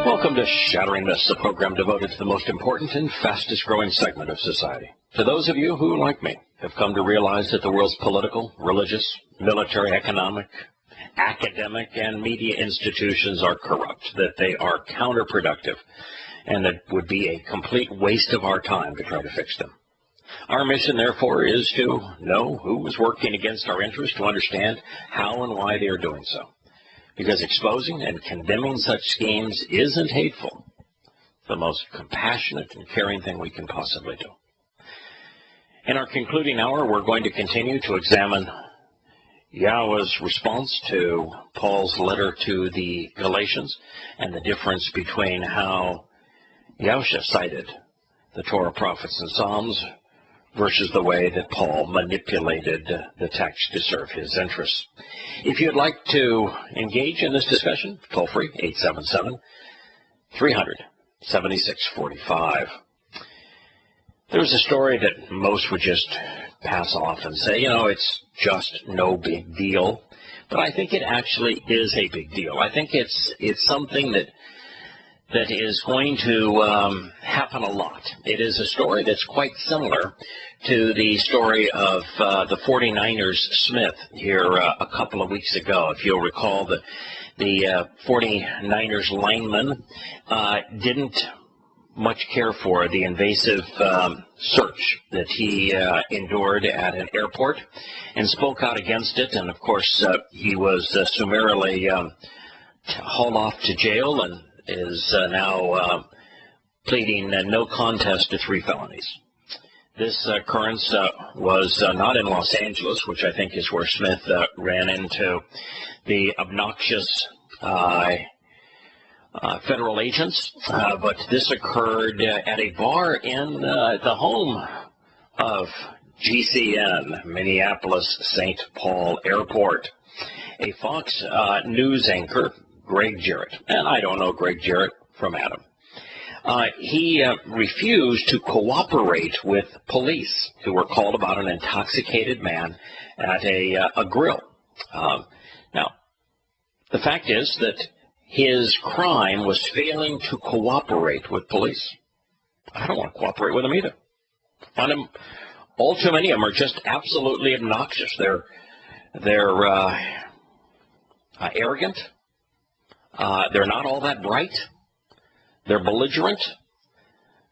Welcome to Shattering Myths, a program devoted to the most important and fastest growing segment of society. To those of you who, like me, have come to realize that the world's political, religious, military, economic, academic, and media institutions are corrupt, that they are counterproductive, and that it would be a complete waste of our time to try to fix them. Our mission, therefore, is to know who is working against our interests, to understand how and why they are doing so. Because exposing and condemning such schemes isn't hateful. It's the most compassionate and caring thing we can possibly do. In our concluding hour, we're going to continue to examine Yahweh's response to Paul's letter to the Galatians and the difference between how Yahweh cited the Torah, prophets, and Psalms versus the way that Paul manipulated the text to serve his interests. If you'd like to engage in this discussion, toll free, 877-300-7645. There's a story that most would just pass off and say, it's just no big deal. But I think it actually is a big deal. I think it's something that is going to happen a lot. It is a story that's quite similar to the story of the 49ers Smith here a couple of weeks ago. If you'll recall, the 49ers lineman didn't much care for the invasive search that he endured at an airport and spoke out against it. And, of course, he was summarily hauled off to jail and is now pleading no contest to 3 felonies. This occurrence was not in Los Angeles, which I think is where Smith ran into the obnoxious federal agents, but this occurred at a bar in the home of GCN, Minneapolis-St. Paul Airport. A Fox News anchor, Greg Jarrett, and I don't know Greg Jarrett from Adam. He refused to cooperate with police who were called about an intoxicated man at a grill. Now, the fact is that his crime was failing to cooperate with police. I don't want to cooperate with them either. All too many of them are just absolutely obnoxious. They're arrogant. They're not all that bright. They're belligerent.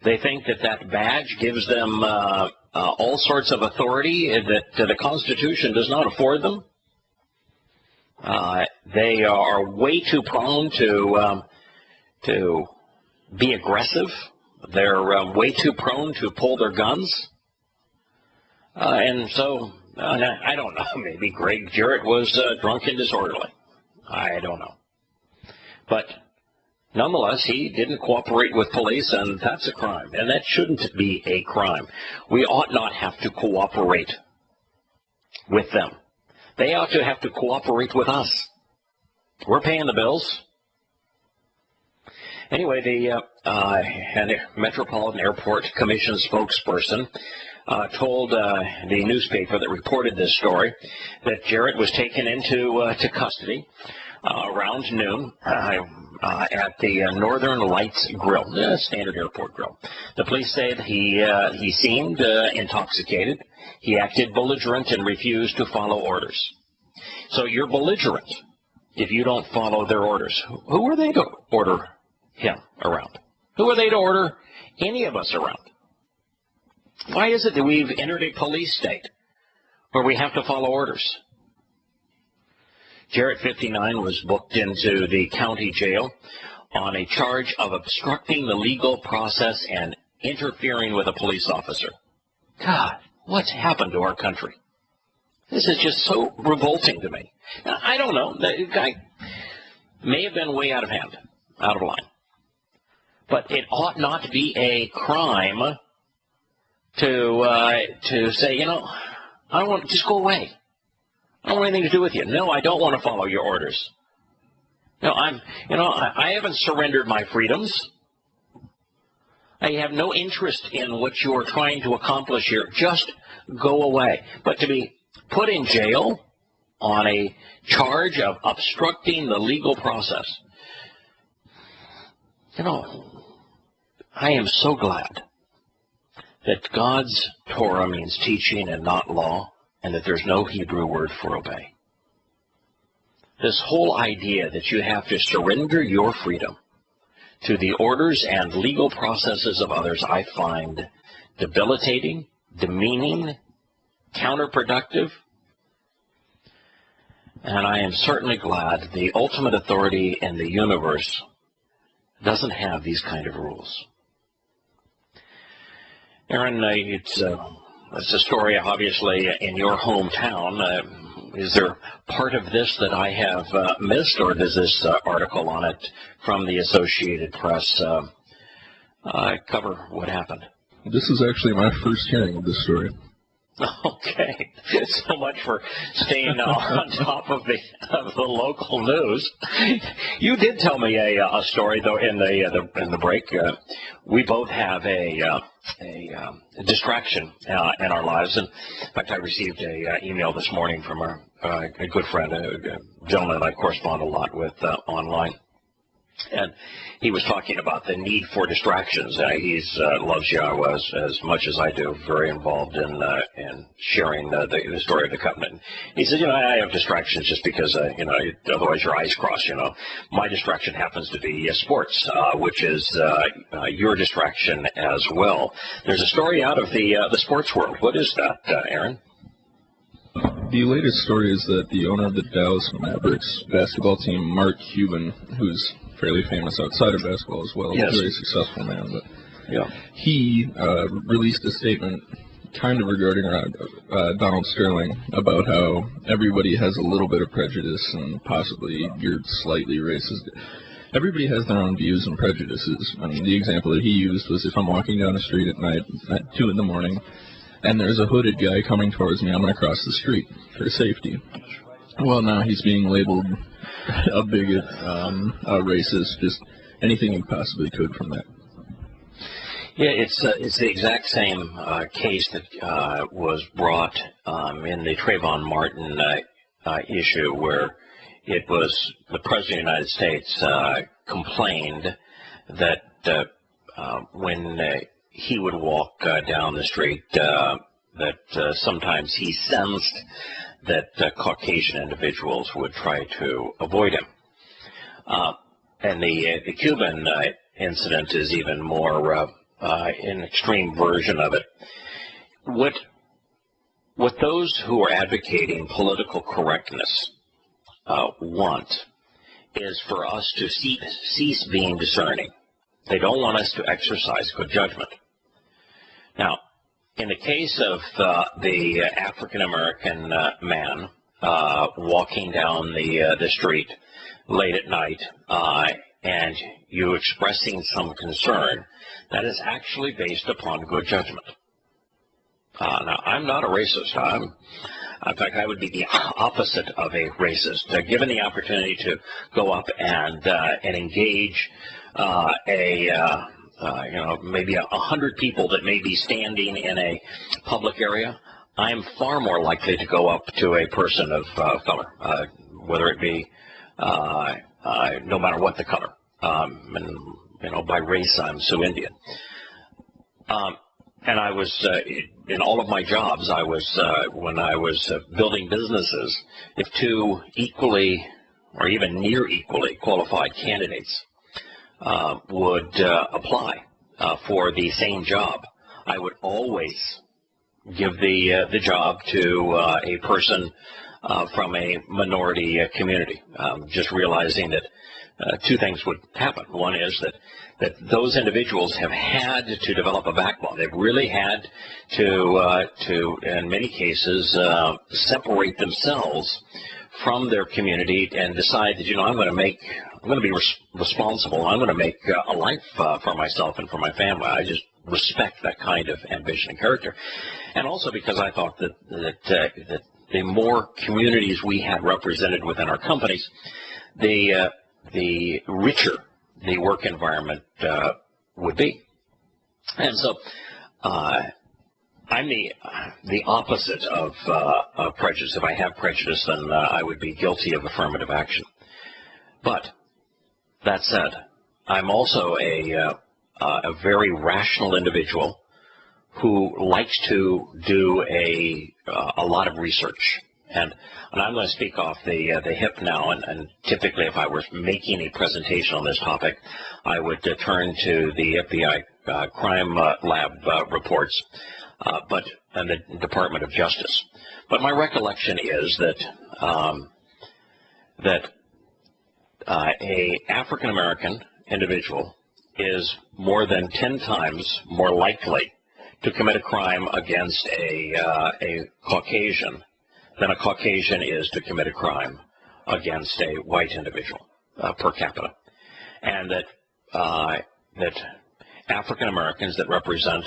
They think that badge gives them all sorts of authority that the Constitution does not afford them. They are way too prone to be aggressive. They're way too prone to pull their guns. And so, I don't know, maybe Greg Jarrett was drunk and disorderly. I don't know. But nonetheless, he didn't cooperate with police, and that's a crime. And that shouldn't be a crime. We ought not have to cooperate with them. They ought to have to cooperate with us. We're paying the bills. Anyway, the Metropolitan Airport Commission spokesperson told the newspaper that reported this story that Jarrett was taken into custody around noon at the Northern Lights Grill, a standard airport grill. The police said he seemed intoxicated. He acted belligerent and refused to follow orders. So you're belligerent if you don't follow their orders. Who are they to order him around? Who are they to order any of us around? Why is it that we've entered a police state where we have to follow orders? Jarrett, 59, was booked into the county jail on a charge of obstructing the legal process and interfering with a police officer. God, what's happened to our country? This is just so revolting to me. Now, I don't know. The guy may have been way out of hand, out of line. But it ought not to be a crime to say, I want to just go away. I don't want anything to do with you. No, I don't want to follow your orders. No, I haven't surrendered my freedoms. I have no interest in what you are trying to accomplish here. Just go away. But to be put in jail on a charge of obstructing the legal process. You know, I am so glad that God's Torah means teaching and not law, and that there's no Hebrew word for obey. This whole idea that you have to surrender your freedom to the orders and legal processes of others, I find debilitating, demeaning, counterproductive, and I am certainly glad the ultimate authority in the universe doesn't have these kind of rules. Aaron, it's a story, obviously, in your hometown. Is there part of this that I have missed, or does this article on it from the Associated Press cover what happened? This is actually my first hearing of this story. Okay, so much for staying on top of the local news. You did tell me a story though in the break. We both have a distraction in our lives, and in fact, I received a email this morning from a good friend, a gentleman that I correspond a lot with online. And he was talking about the need for distractions. He loves Yahweh as much as I do, very involved in sharing the story of the covenant. He said, I have distractions just because, otherwise your eyes cross, My distraction happens to be sports, which is your distraction as well. There's a story out of the sports world. What is that, Aaron? The latest story is that the owner of the Dallas Mavericks basketball team, Mark Cuban, who's fairly famous outside of basketball as well, yes, a very successful man, but yeah, he released a statement kind of regarding Donald Sterling about how everybody has a little bit of prejudice and possibly you're slightly racist. Everybody has their own views and prejudices. I mean, the example that he used was if I'm walking down the street at night at 2 in the morning and there's a hooded guy coming towards me, I'm going to cross the street for safety. Well, now he's being labeled a bigot, a racist, just anything he possibly could from that. Yeah, it's the exact same case that was brought in the Trayvon Martin issue, where it was the President of the United States complained that when he would walk down the street, that sometimes he sensed that Caucasian individuals would try to avoid him. And the Cuban incident is even more an extreme version of it. What those who are advocating political correctness want is for us to cease being discerning. They don't want us to exercise good judgment. Now, in the case of the African-American man walking down the street late at night and you expressing some concern, that is actually based upon good judgment. Now, I'm not a racist. In fact, I would be the opposite of a racist. Given the opportunity to go up and engage maybe 100 people that may be standing in a public area, I'm far more likely to go up to a person of color, whether it be no matter what the color. And by race, I'm Sioux Indian. And I was in all of my jobs. I was when I was building businesses. If two equally or even near equally qualified candidates would apply for the same job, I would always give the job to a person from a minority community, just realizing that two things would happen. One is that those individuals have had to develop a backbone. They've really had to in many cases, separate themselves from their community and decide that, I'm going to be responsible. I'm going to make a life for myself and for my family. I just respect that kind of ambition and character. And also because I thought that the more communities we had represented within our companies, the richer the work environment would be. And so I'm the opposite of prejudice. If I have prejudice, then I would be guilty of affirmative action. But that said, I'm also a very rational individual who likes to do a lot of research. And I'm going to speak off the hip now, and typically if I were making a presentation on this topic, I would turn to the FBI crime lab reports, and the Department of Justice. But my recollection is that a African American individual is more than 10 times more likely to commit a crime against a Caucasian than a Caucasian is to commit a crime against a white individual per capita, and that African Americans that represent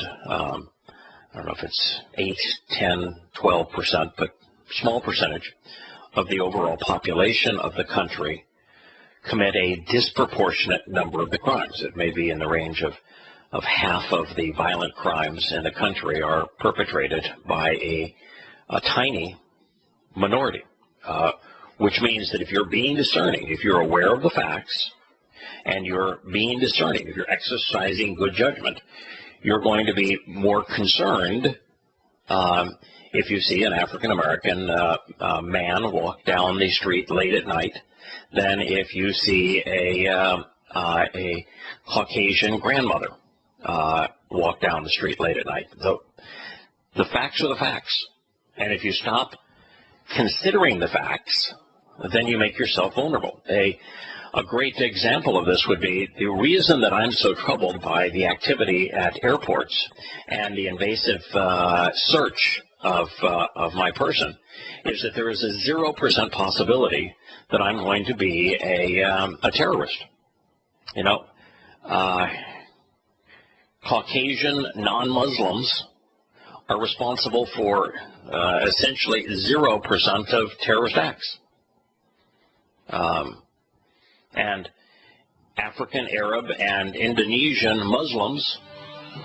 I don't know if it's 8, 10, 12%, but small percentage of the overall population of the country commit a disproportionate number of the crimes. It may be in the range of half of the violent crimes in the country are perpetrated by a tiny minority, which means that if you're being discerning, if you're aware of the facts and you're being discerning, if you're exercising good judgment, you're going to be more concerned if you see an African American man walk down the street late at night than if you see a Caucasian grandmother walk down the street late at night. The facts are the facts, and if you stop considering the facts, then you make yourself vulnerable. A great example of this would be the reason that I'm so troubled by the activity at airports and the invasive search of my person is that there is a 0% possibility that I'm going to be a terrorist. You know, Caucasian non-Muslims are responsible for essentially 0% of terrorist acts. And African, Arab, and Indonesian Muslims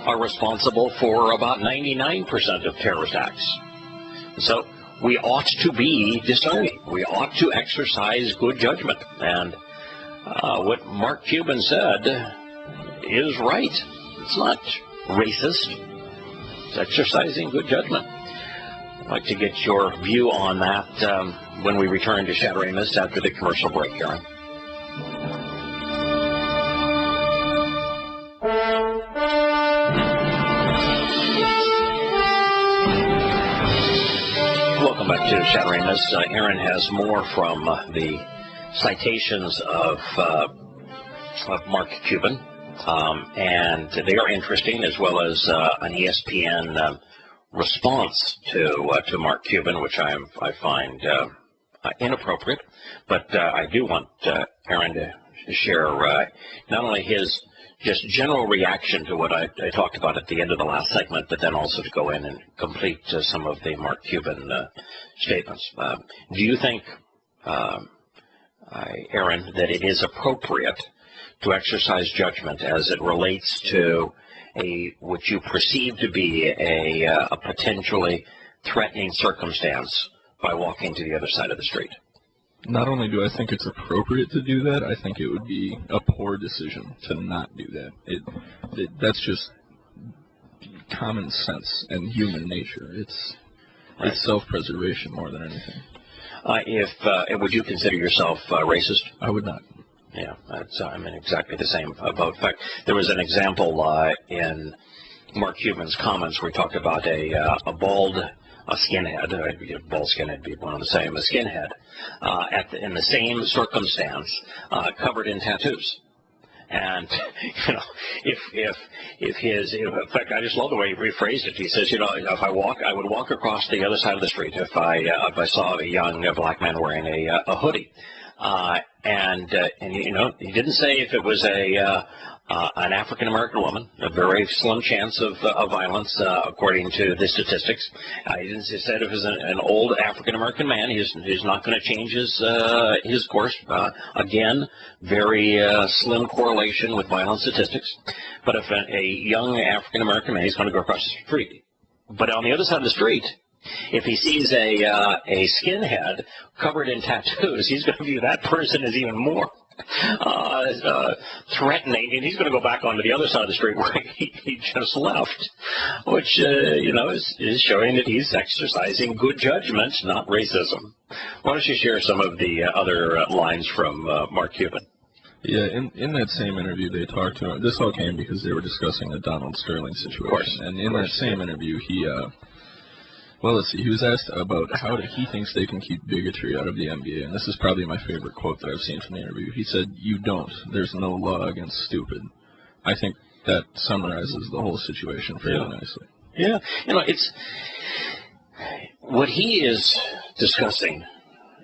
are responsible for about 99% of terrorist acts. So we ought to be discerning. We ought to exercise good judgment. And what Mark Cuban said is right. It's not racist. It's exercising good judgment. I'd like to get your view on that when we return to Shattering Myths after the commercial break, Aaron. Welcome back to Shattering Myths. Aaron has more from the citations of Mark Cuban, and they are interesting, as well as an ESPN response to Mark Cuban, which I find inappropriate. But I do want Aaron to share not only his just general reaction to what I talked about at the end of the last segment, but then also to go in and complete some of the Mark Cuban statements. Do you think, Aaron, that it is appropriate to exercise judgment as it relates to what you perceive to be a potentially threatening circumstance by walking to the other side of the street? Not only do I think it's appropriate to do that, I think it would be a poor decision to not do that. That's just common sense and human nature. It's self-preservation more than anything. Would you consider yourself racist? I would not. Yeah, I'm in exactly the same boat. In fact, there was an example in Mark Cuban's comments where he talked about a bald skinhead, a bald skinhead be one of the same, a skinhead, in the same circumstance, covered in tattoos. And, you know, in fact, I just love the way he rephrased it. He says, you know, if I would walk across the other side of the street if I saw a young black man wearing a hoodie. And you know, he didn't say if it was an African American woman, a very slim chance of violence according to the statistics. He didn't say if it was an old African American man. He's not going to change his course. Again, very slim correlation with violence statistics. But if a young African American man, he's going to go across the street. But on the other side of the street, if he sees a skinhead covered in tattoos, he's going to view that person as even more threatening, and he's going to go back onto the other side of the street where he just left, which, is showing that he's exercising good judgment, not racism. Why don't you share some of the other lines from Mark Cuban? Yeah, in that same interview, they talked to him. This all came because they were discussing the Donald Sterling situation. Of course. And in that same interview, he was asked about how he thinks they can keep bigotry out of the NBA. And this is probably my favorite quote that I've seen from the interview. He said, "You don't. There's no law against stupid." I think that summarizes the whole situation fairly nicely. Yeah. It's what he is discussing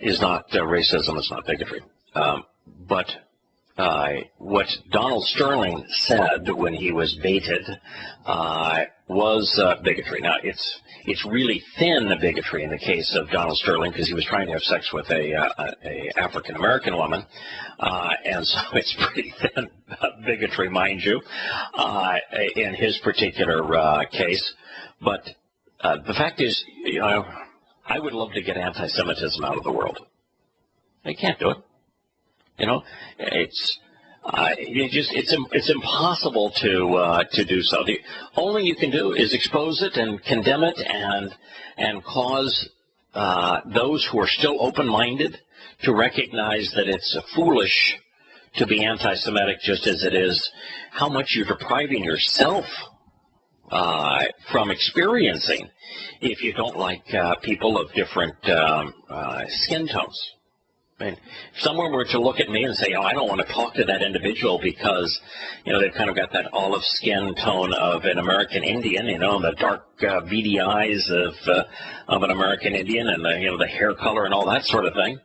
is not racism. It's not bigotry. But what Donald Sterling said when he was baited was bigotry. Now, it's really thin bigotry in the case of Donald Sterling because he was trying to have sex with a African-American woman, and so it's pretty thin bigotry, mind you, in his particular case. But the fact is, I would love to get anti-Semitism out of the world. They can't do it. It's impossible to do so. The only you can do is expose it and condemn it and cause those who are still open-minded to recognize that it's foolish to be anti-Semitic, just as it is how much you're depriving yourself from experiencing if you don't like people of different skin tones. I mean, if someone were to look at me and say, I don't want to talk to that individual because, they've kind of got that olive skin tone of an American Indian, the dark beady eyes of an American Indian and the hair color and all that sort of thing.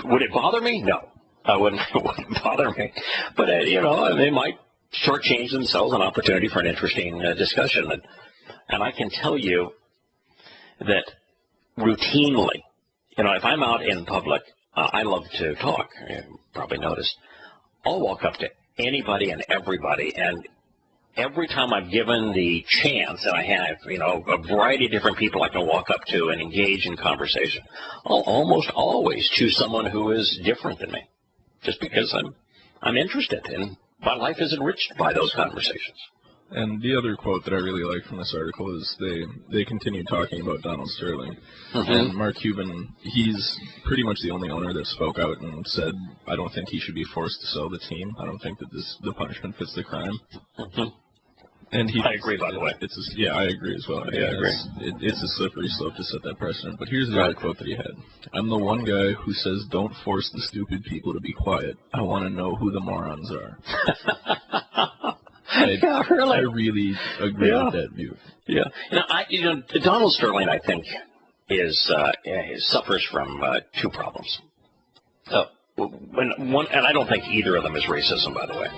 Would it bother me? No, it wouldn't bother me. But, they might shortchange themselves an opportunity for an interesting discussion. And I can tell you that routinely, if I'm out in public, I love to talk. You probably noticed. I'll walk up to anybody and everybody, and every time I've given the chance, and I have, a variety of different people I can walk up to and engage in conversation, I'll almost always choose someone who is different than me, just because I'm interested, and my life is enriched by those conversations. And the other quote that I really like from this article is they continue talking about Donald Sterling. Mm-hmm. And Mark Cuban, he's pretty much the only owner that spoke out and said, I don't think he should be forced to sell the team. I don't think that the punishment fits the crime. Mm-hmm. And I agree, by the way. I agree as well. I agree. It's a slippery slope to set that precedent. But here's the other quote that he had. I'm the one guy who says, don't force the stupid people to be quiet. I want to know who the morons are. Yeah, really. I really agree with that view. Yeah. Donald Sterling, I think, suffers from two problems. And I don't think either of them is racism, by the way.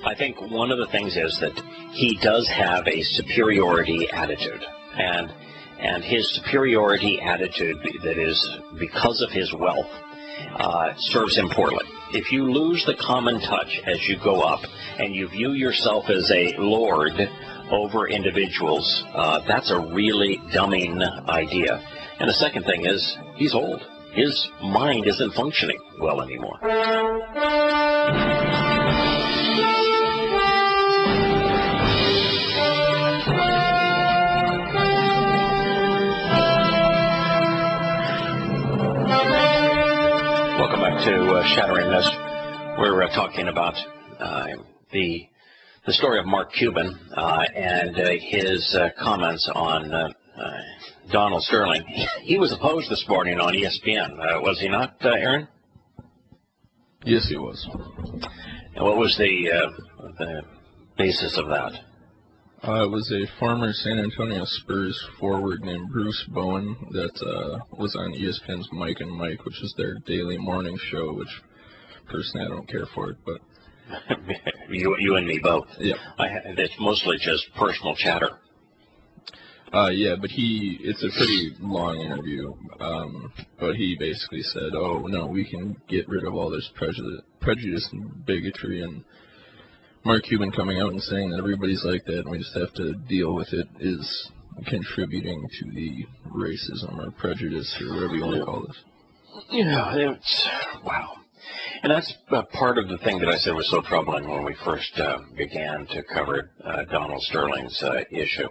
I think one of the things is that he does have a superiority attitude, and his superiority attitude that is because of his wealth serves him poorly. If you lose the common touch as you go up and you view yourself as a lord over individuals, that's a really dumbing idea. And the second thing is he's old. His mind isn't functioning well anymore. Welcome back to Shattering This. We're talking about the story of Mark Cuban and his comments on Donald Sterling. He was opposed this morning on ESPN, was he not, Aaron? Yes, he was. And what was the basis of that? It was a former San Antonio Spurs forward named Bruce Bowen that was on ESPN's Mike and Mike, which is their daily morning show, which personally I don't care for it, but you and me both. Yeah, it's mostly just personal chatter. Yeah, but it's a pretty long interview, but he basically said, oh, no, we can get rid of all this prejudice and bigotry, and Mark Cuban coming out and saying that everybody's like that and we just have to deal with it is contributing to the racism or prejudice or whatever you want to call this. It's wow. And that's part of the thing that I said was so troubling when we first began to cover Donald Sterling's issue,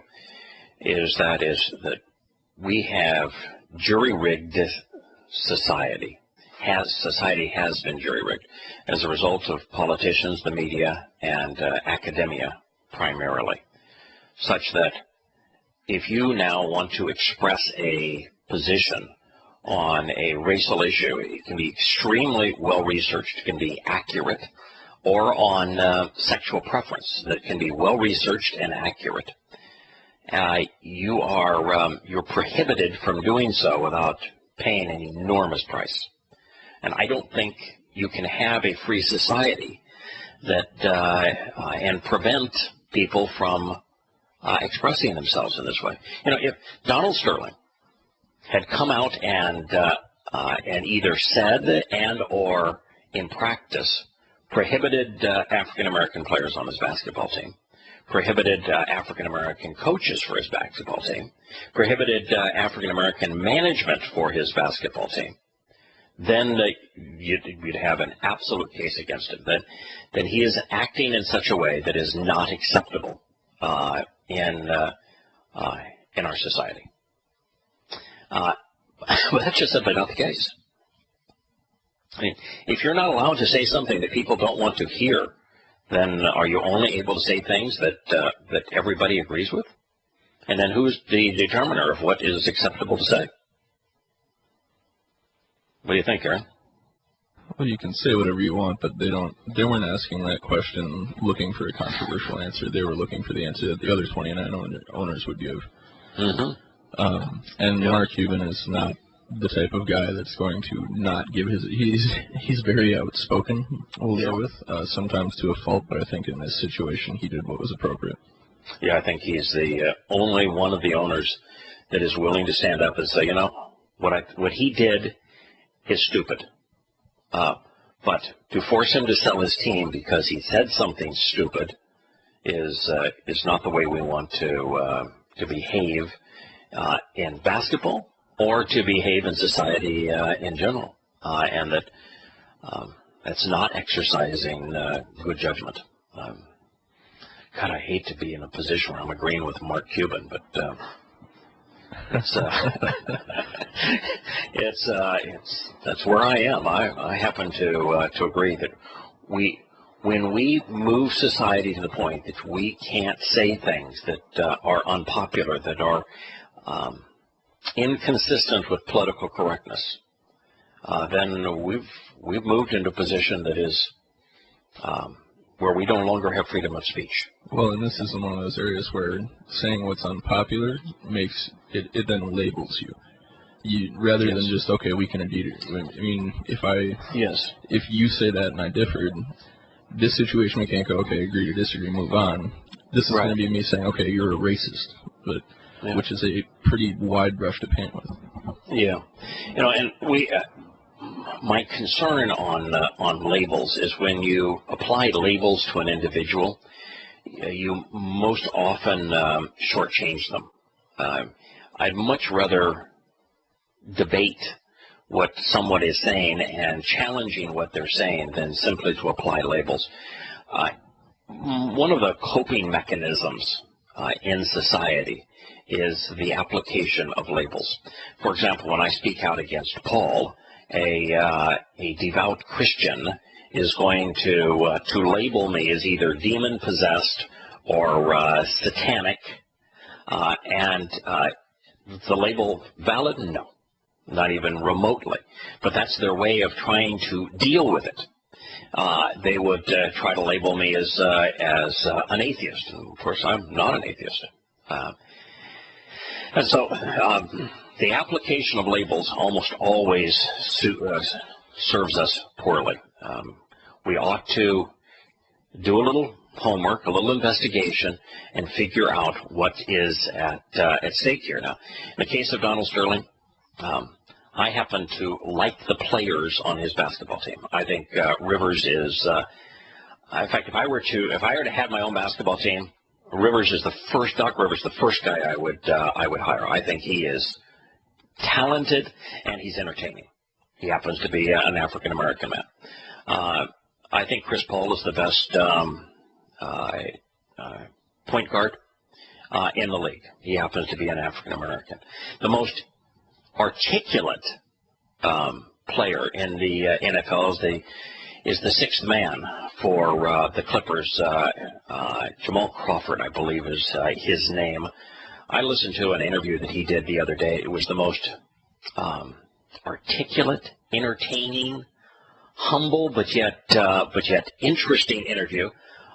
is that we have jury-rigged society. Society has been jury-rigged as a result of politicians, the media, and academia primarily, such that if you now want to express a position on a racial issue, it can be extremely well-researched, it can be accurate, or on sexual preference, that can be well-researched and accurate. You're prohibited from doing so without paying an enormous price. And I don't think you can have a free society that and prevent people from expressing themselves in this way. If Donald Sterling had come out and either said and or in practice prohibited African American players on his basketball team, prohibited African American coaches for his basketball team, prohibited African American management for his basketball team, then you'd have an absolute case against him. That he is acting in such a way that is not acceptable in our society. But that's just simply not the case. I mean, if you're not allowed to say something that people don't want to hear, then are you only able to say things that everybody agrees with? And then who's the determiner of what is acceptable to say? What do you think, Aaron? Well, you can say whatever you want, but they weren't asking that question looking for a controversial answer. They were looking for the answer that the other 29 owners would give. Mm-hmm. And Mark Cuban is not the type of guy that's going to not give his. He's very outspoken, we'll go with, sometimes to a fault, but I think in this situation he did what was appropriate. Yeah, I think he's the only one of the owners that is willing to stand up and say, what he did is stupid. But to force him to sell his team because he said something stupid is not the way we want to behave in basketball or to behave in society in general, and that's not exercising good judgment. God, I hate to be in a position where I'm agreeing with Mark Cuban, but that's where I am. I happen to agree that when we move society to the point that we can't say things that are unpopular, that are inconsistent with political correctness, then we've moved into a position that is where we no longer have freedom of speech. Well, and this is one of those areas where saying what's unpopular makes it then labels you. Rather than just, okay, we can agree. I mean, if you say that and I differed, this situation we can't go, okay, agree to disagree, move on. This is going to be me saying, okay, you're a racist, but which is a pretty wide brush to paint with. Yeah, and my concern on labels is when you apply labels to an individual, you most often shortchange them. I'd much rather debate what someone is saying and challenging what they're saying than simply to apply labels. One of the coping mechanisms in society is the application of labels. For example, when I speak out against Paul, a devout Christian is going to label me as either demon-possessed or satanic, and the label valid? No, not even remotely. But that's their way of trying to deal with it. They would try to label me as an atheist. And of course, I'm not an atheist. And so the application of labels almost always serves us poorly. We ought to do a little homework, a little investigation, and figure out what is at stake here. Now, in the case of Donald Sterling, I happen to like the players on his basketball team. I think Rivers is, in fact, if I were to have my own basketball team, Doc Rivers is the first guy I would hire. I think he is talented and he's entertaining. He happens to be an African-American man. I think Chris Paul is the best point guard in the league. He happens to be an African-American. The most articulate player in the NFL is the sixth man for the Clippers. Jamal Crawford, I believe, is his name. I listened to an interview that he did the other day. It was the most articulate, entertaining, humble, but yet interesting interview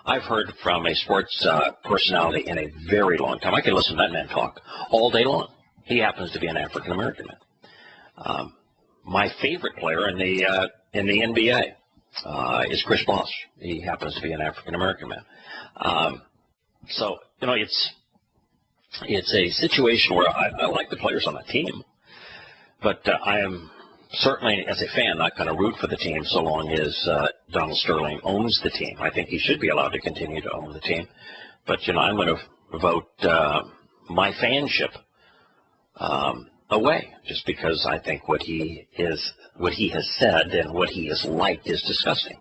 I've heard from a sports personality in a very long time. I could listen to that man talk all day long. He happens to be an African-American man. My favorite player in the NBA is Chris Bosh. He happens to be an African-American man. So, you know, it's a situation where I like the players on the team, but I am certainly, as a fan, not going to root for the team so long as Donald Sterling owns the team. I think he should be allowed to continue to own the team. But, you know, I'm going to vote my fanship away, just because I think what he has said and what he has liked is disgusting.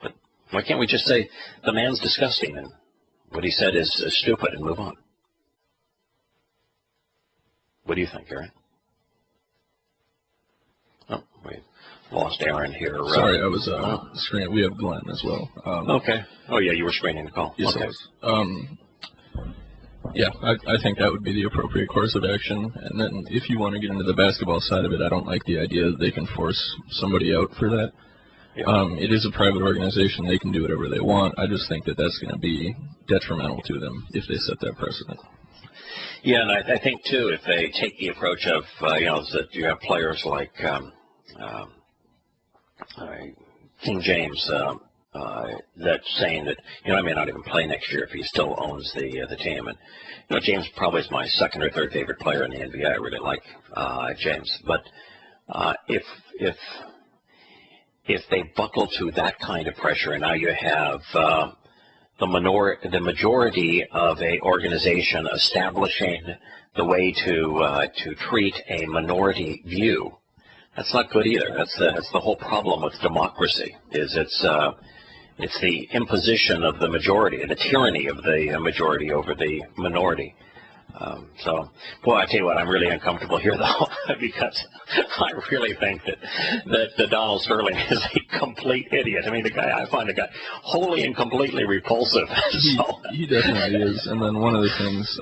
But why can't we just say the man's disgusting and what he said is stupid and move on? What do you think, Aaron? Oh, we lost Aaron here. Sorry, I was screening. We have Glenn as well. Okay. Oh, yeah, you were screening the call. Yes, okay. I was. Yeah, I think that would be the appropriate course of action. And then if you want to get into the basketball side of it, I don't like the idea that they can force somebody out for that. Yeah. It is a private organization. They can do whatever they want. I just think that that's going to be detrimental to them if they set that precedent. Yeah, and I think, too, if they take the approach of, that you have players like King James that's saying that, I may not even play next year if he still owns the team. And, James probably is my second or third favorite player in the NBA. I really like James. But if they buckle to that kind of pressure, and now you have the majority of a organization establishing the way to treat a minority view, that's not good either. That's the whole problem with democracy. It's the imposition of the majority, the tyranny of the majority over the minority. So, boy, I tell you what, I'm really uncomfortable here, though, because I really think that Donald Sterling is a complete idiot. I mean, I find the guy wholly and completely repulsive. He definitely is. And then one of the things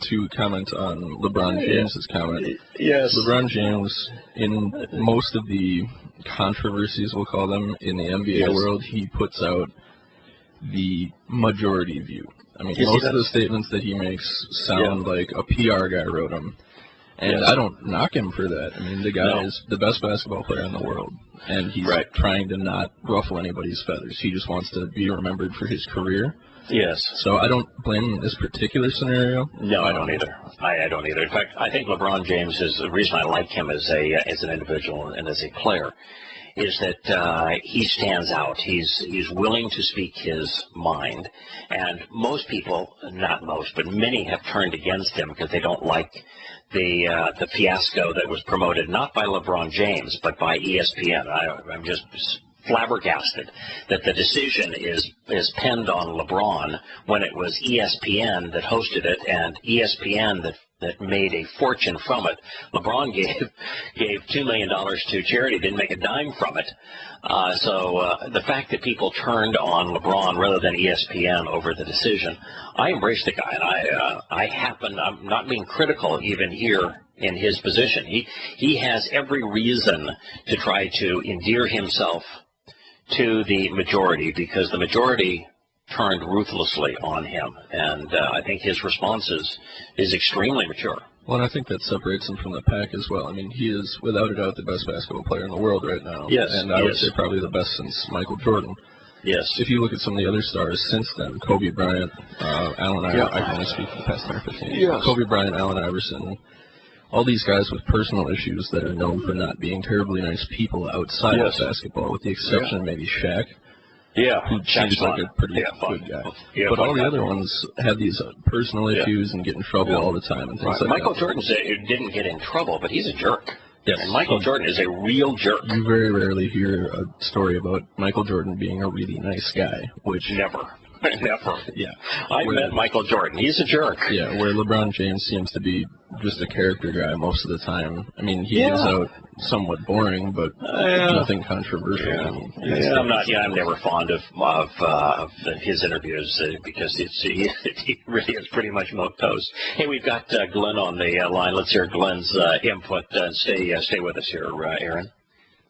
to comment on LeBron James's comment. Yes. LeBron James, in most of the controversies, we'll call them, in the NBA world, he puts out the majority view. I mean, most of the statements that he makes sound like a PR guy wrote them. And I don't knock him for that. I mean, the guy is the best basketball player in the world. And he's trying to not ruffle anybody's feathers. He just wants to be remembered for his career. Yes. So I don't blame him in this particular scenario. No, I don't either. I don't either. In fact, I think LeBron James is the reason I like him as an individual and as a player is that he stands out. He's willing to speak his mind, and most people, not most, but many have turned against him because they don't like the fiasco that was promoted not by LeBron James but by ESPN. I'm just flabbergasted that the decision is penned on LeBron when it was ESPN that hosted it and ESPN that made a fortune from it. LeBron gave $2 million to charity, didn't make a dime from it. So the fact that people turned on LeBron rather than ESPN over the decision, I embrace the guy, and I'm not being critical even here in his position. He has every reason to try to endear himself to the majority because the majority turned ruthlessly on him, and I think his response is extremely mature. Well, and I think that separates him from the pack as well. I mean, he is without a doubt the best basketball player in the world right now. Yes, and I would say probably the best since Michael Jordan. Yes. If you look at some of the other stars since then, Kobe Bryant, Allen Iverson, I can only speak for the past 10 or 15 years. Yes. Kobe Bryant, Allen Iverson, all these guys with personal issues that are known for not being terribly nice people outside of basketball, with the exception of maybe Shaq. Yeah, who seems like a pretty good guy. Yeah, but all the other ones have these personal issues and get in trouble all the time and things like Michael that. Jordan didn't get in trouble, but he's a jerk. Yes. And Michael Jordan is a real jerk. You very rarely hear a story about Michael Jordan being a really nice guy, which... Never. Never. Yeah. I met Michael Jordan. He's a jerk. Yeah, where LeBron James seems to be just a character guy most of the time. I mean, he is out somewhat boring, but nothing controversial. Yeah. I mean, I'm never fond of his interviews because he really is pretty much milquetoast. Hey, we've got Glenn on the line. Let's hear Glenn's input. Stay with us here, Aaron.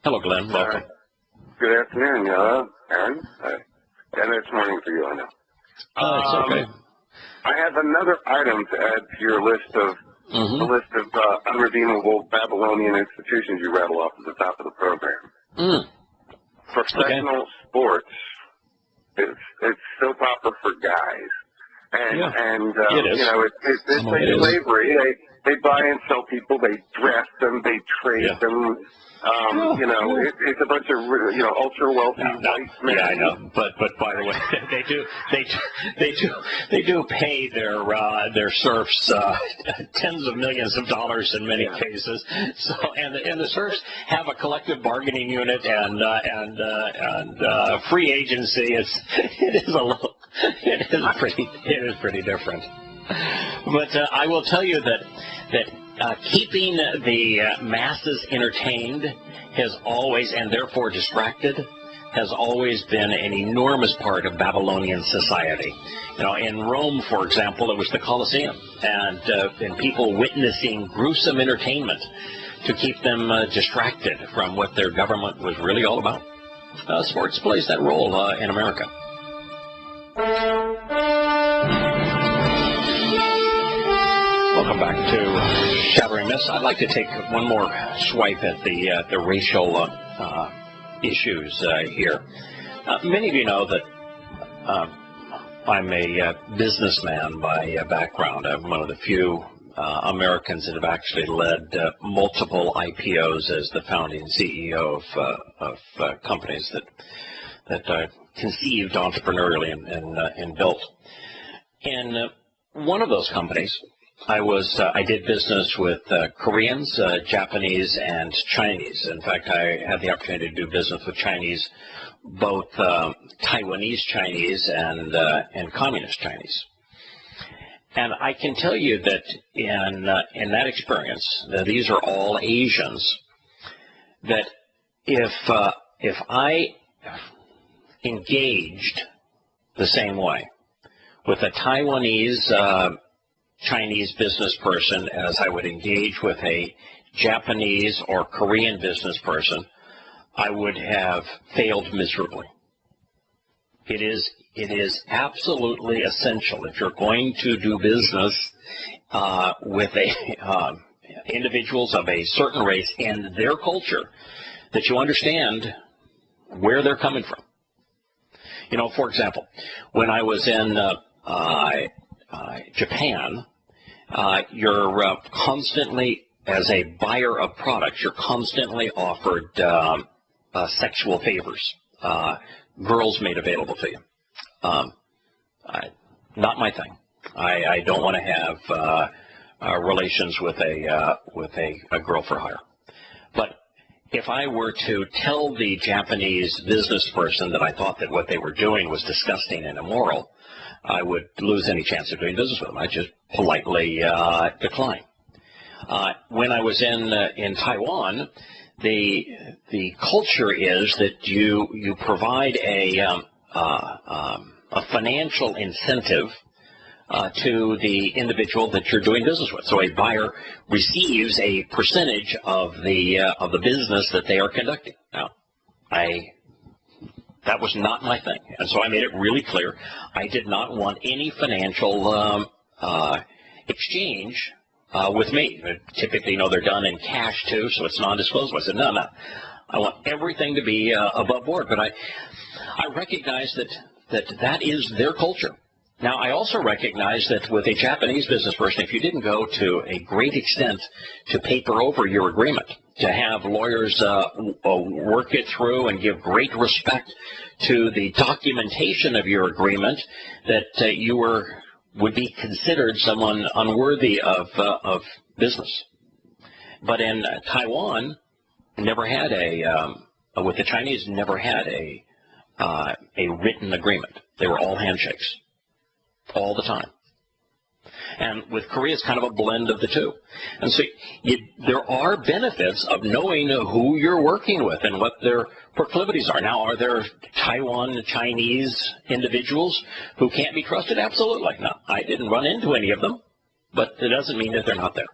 Hello, Glenn. Welcome. Good afternoon, Aaron. And it's morning for you, I know. It's okay. I have another item to add to your list of the list of unredeemable Babylonian institutions you rattle off at the top of the program. Professional sports, it's soap opera for guys, and it is. You know it's like slavery. They buy and sell people. They draft them. They trade them. You know, it's a bunch of ultra wealthy white men. Yeah, I know. But by the way, they do pay their serfs tens of millions of dollars in many cases. So and the serfs have a collective bargaining unit and free agency. It is pretty different. But I will tell you that keeping the masses entertained has always, and therefore distracted, has always been an enormous part of Babylonian society. You know, in Rome, for example, it was the Colosseum, and people witnessing gruesome entertainment to keep them distracted from what their government was really all about. Sports plays that role in America. Welcome back to Shattering Myths. I'd like to take one more swipe at the racial issues here. Many of you know that I'm a businessman by background. I'm one of the few Americans that have actually led multiple IPOs as the founding CEO of companies that conceived entrepreneurially and built. And one of those companies, I did business with Koreans, Japanese, and Chinese. In fact, I had the opportunity to do business with Chinese, both Taiwanese Chinese and Communist Chinese. And I can tell you that in that experience, these are all Asians, that if I engaged the same way with a Taiwanese Chinese business person as I would engage with a Japanese or Korean business person, I would have failed miserably. It is absolutely essential if you're going to do business with individuals of a certain race and their culture that you understand where they're coming from. You know, for example, when I was in Japan, you're constantly, as a buyer of products, you're constantly offered sexual favors, girls made available to you. Not my thing. I don't want to have relations with a girl for hire. But if I were to tell the Japanese business person that I thought that what they were doing was disgusting and immoral, I would lose any chance of doing business with them. I just politely decline. When I was in Taiwan, the culture is that you provide a financial incentive to the individual that you're doing business with. So a buyer receives a percentage of the business that they are conducting. Now, that was not my thing, and so I made it really clear I did not want any financial exchange with me. Typically, they're done in cash too, so it's non-disclosable. I said, no, I want everything to be above board. But I recognize that is their culture. Now, I also recognize that with a Japanese business person, if you didn't go to a great extent to paper over your agreement, to have lawyers work it through and give great respect to the documentation of your agreement, that you would be considered someone unworthy of business. But in Taiwan, never had with the Chinese, never had a written agreement. They were all handshakes, all the time. And with Korea, it's kind of a blend of the two. And so there are benefits of knowing who you're working with and what their proclivities are. Now, are there Taiwan Chinese individuals who can't be trusted? Absolutely. No, I didn't run into any of them, but it doesn't mean that they're not there.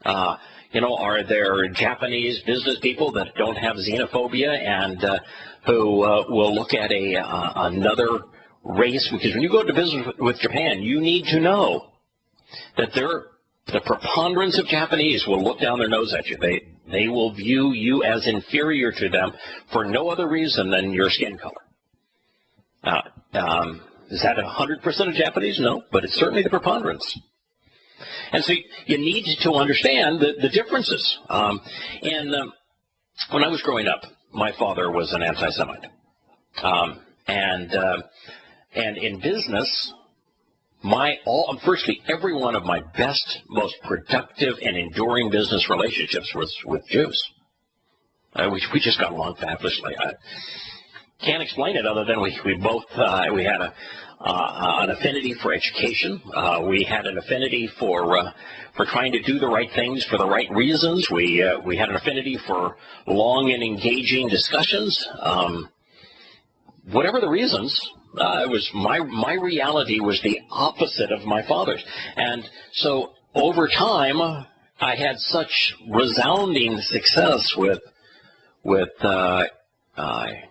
Are there Japanese business people that don't have xenophobia and who will look at another race? Because when you go to business with Japan, you need to know that the preponderance of Japanese will look down their nose at you. They will view you as inferior to them for no other reason than your skin color. Is that 100% of Japanese? No, but it's certainly the preponderance. And so you need to understand the differences. When I was growing up, my father was an anti-Semite. And in business, virtually every one of my best, most productive, and enduring business relationships was with Jews. We just got along fabulously. I can't explain it other than we had an affinity for education. We had an affinity for trying to do the right things for the right reasons. We had an affinity for long and engaging discussions. Whatever the reasons, it was my reality was the opposite of my father's. And so over time, I had such resounding success with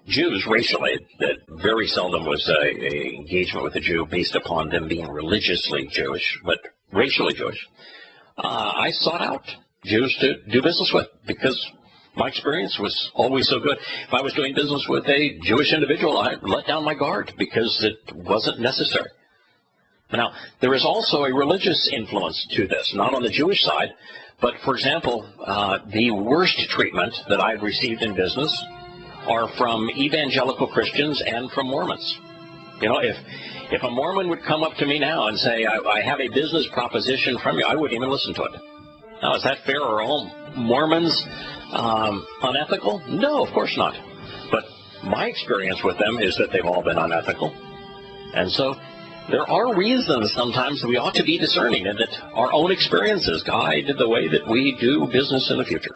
Jews racially that very seldom was a engagement with a Jew based upon them being religiously Jewish, but racially Jewish. I sought out Jews to do business with because my experience was always so good. If I was doing business with a Jewish individual, I let down my guard because it wasn't necessary. Now, there is also a religious influence to this, not on the Jewish side, but, for example, the worst treatment that I've received in business are from evangelical Christians and from Mormons. If a Mormon would come up to me now and say, I have a business proposition from you, I wouldn't even listen to it. Now, is that fair? Are all Mormons unethical? No, of course not. But my experience with them is that they've all been unethical. And so there are reasons sometimes that we ought to be discerning and that our own experiences guide the way that we do business in the future.